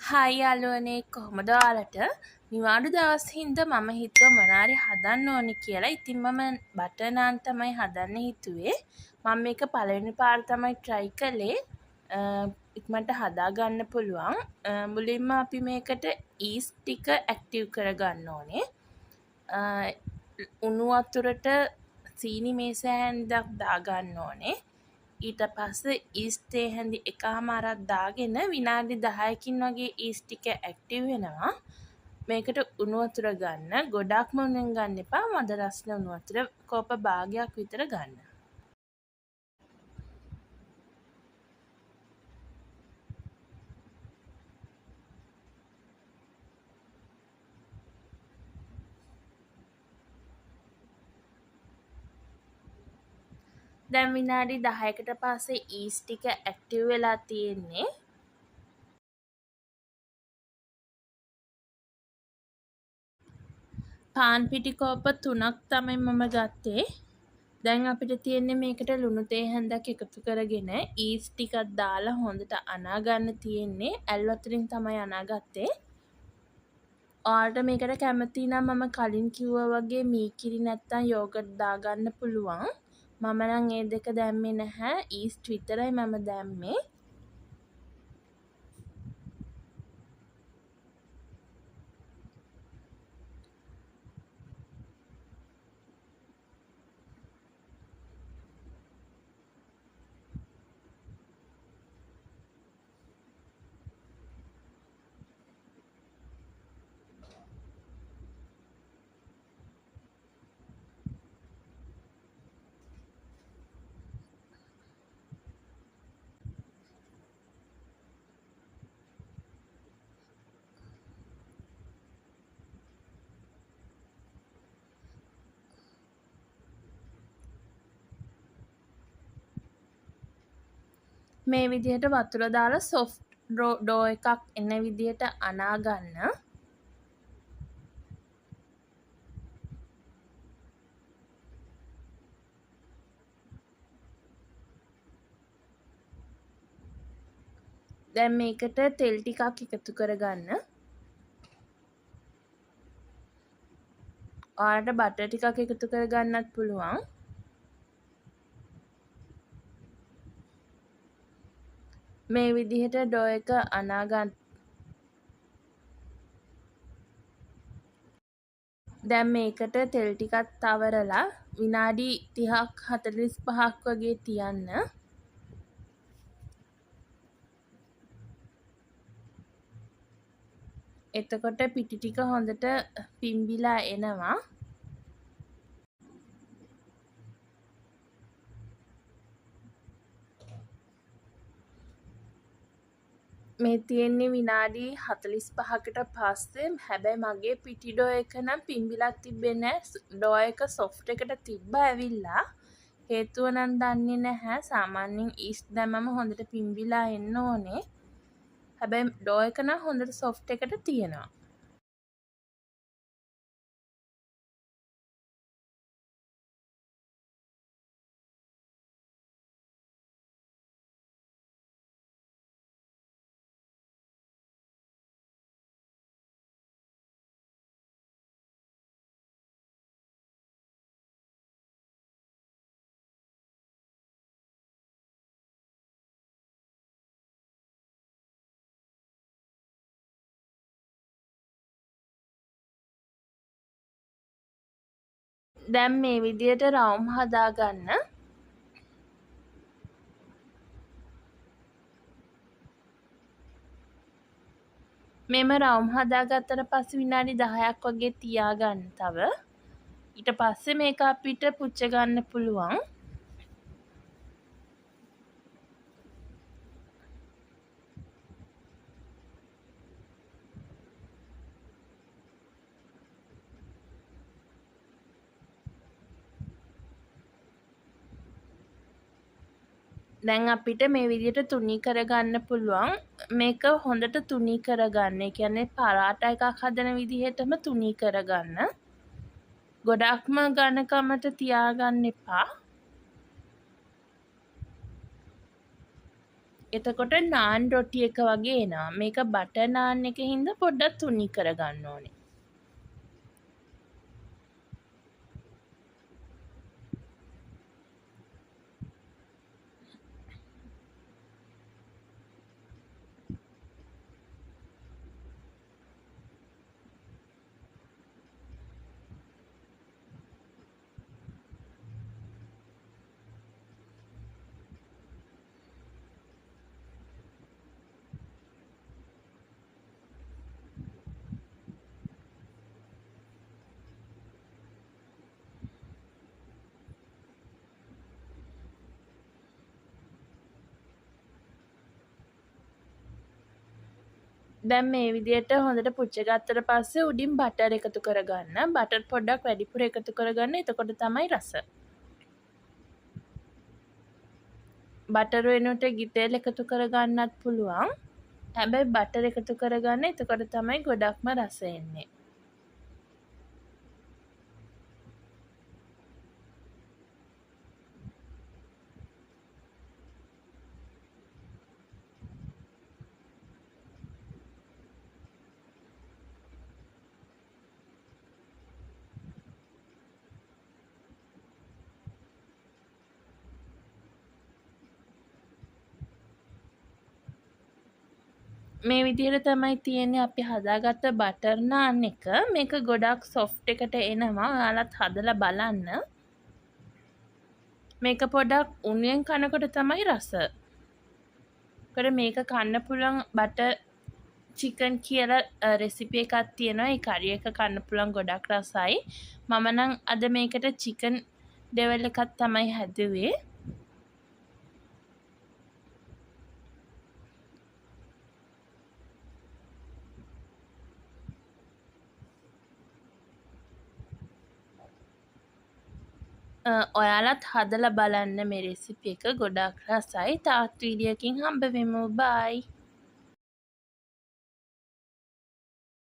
Hi යාළුවනේ කොහොමද ඔයාලට නිවාඩු දවස් හින්දා මම හිතුවා මොනාරි හදන්න ඕනි කියලා. ඉතින් මම බටර් නාන් තමයි හදන්න හිතුවේ. මම මේක පළවෙනි පාර තමයි try කළේ. ඉක්මනට හදා ගන්න පුළුවන්. මුලින්ම අපි මේකට ඊස්ට් ටික ඇක්ටිව් කරගන්න ඕනේ. උණු වතුරට සීනි මේසෑ හැන්දක් දාගන්න ඕනේ. ඊට පස්සේ ඊස්ට් තේ හැඳි එකහමාරක් දාගෙන විනාඩි 10කින් වගේ ඊස්ට් ටික ඇක්ටිව් වෙනවා. මේකට උණු වතුර ගන්න. ගොඩක්ම උණුෙන් ගන්න එපා. මද රස්න උණු වතුර කෝප භාගයක් විතර ගන්න. දැන් විනාඩි 10කට පස්සේ ඊස්ට් ටික ඇක්ටිව් වෙලා තියෙන්නේ. පාන් පිටි කෝප 3ක් තමයි මම ගත්තේ. දැන් අපිට තියෙන්නේ මේකට ලුණු තේ හැන්දක් එකතු කරගෙන ඊස්ට් ටිකක් දාලා හොඳට අනා ගන්න තියෙන්නේ. ඇල් වතුරින් තමයි අනාගත්තේ. ඔයාලට මේකට කැමති නම් මම කලින් කිව්වා වගේ මීකිරි නැත්තම් යෝගට් දාගන්න පුළුවන්. මම නම් ඒ දෙක දැම්මේ නැහැ. ඊස්ට් විතරයි මම දැම්මේ. මේ විදිහට වතුර දාලා සොෆ්ට් ඩෝ එකක් එන විදිහට අනා ගන්න. දැන් මේකට තෙල් ටිකක් එකතු කරගන්න. ඔයාලට බටර් ටිකක් එකතු කරගන්නත් පුළුවන්. මේ විදිහට ඩෝ එක අනා ගන්න. දැන් මේකට තෙල් ටිකක් තවරලා විනාඩි 30ක් 45ක් වගේ තියන්න. එතකොට පිටි ටික හොඳට පිම්බිලා එනවා. මේ තියෙන්නේ විනාඩි 45කට පස්සේ. හැබැයි මගේ පිටි ඩෝ එක නම් පිම්බිලා තිබෙන්නේ නැහැ. ඩෝ එක සොෆ්ට් එකට තිබ්බා ඇවිල්ලා. හේතුව නම් දන්නේ නැහැ. සාමාන්‍යයෙන් ඊස්ට් දැම්මම හොඳට පිම්බිලා එන්න ඕනේ. හැබැයි ඩෝ එක නම් හොඳට සොෆ්ට් එකට තියෙනවා. දැන් මේ විදිහට රවුම් හදාගන්න. මෙම රවුම් හදාගත්තට පස්සේ විනාඩි 10ක් වගේ තියාගන්න තව. ඊට පස්සේ මේක අපිට පුච්ච ගන්න පුළුවන්. දැන් අපිට මේ විදිහට තුනී කරගන්න පුළුවන්. මේක හොඳට තුනී කරගන්න. ඒ කියන්නේ පරාටා එකක් හදන විදිහටම තුනී කරගන්න. ගොඩක්ම ඝනකමට තියාගන්න එපා. එතකොට නාන් රොටි එක වගේ එනවා. මේක බටර් නාන් එකේ හින්දා පොඩ්ඩක් තුනි කරගන්න ඕනේ. දැන් මේ විදිහට හොඳට පුච්ච ගත්තට පස්සේ උඩින් බටර් එකතු කරගන්න. බටර් පොඩ්ඩක් වැඩිපුර එකතු කරගන්න. එතකොට තමයි රස. බටර් වෙනුවට ගිතෙල් එකතු කරගන්නත් පුළුවන්. හැබැයි බටර් එකතු කරගන්න. එතකොට තමයි ගොඩක්ම රස එන්නේ. මේ විදිහට තමයි තියෙන්නේ අපි හදාගත්ත බටර් නාන් එක. මේක ගොඩක් සොෆ්ට් එකට එනවා. ඔයාලත් හදලා බලන්න. මේක පොඩක් උණුවෙන් කනකොට තමයි රස. මේක කන්න පුළුවන් බටර් චිකන් කියලා රෙසිපි එකක් තියෙනවා. ඒ කරි එක කන්න පුළුවන් ගොඩක් රසයි. මම නම් අද මේකට චිකන් ඩෙවල් එකක් තමයි හැදුවේ. ඔයාලත් හදලා බලන්න මේ රෙසිපි එක ගොඩක් රසයි. තාත් වීඩියෝකින් හම්බ වෙමු. බයි.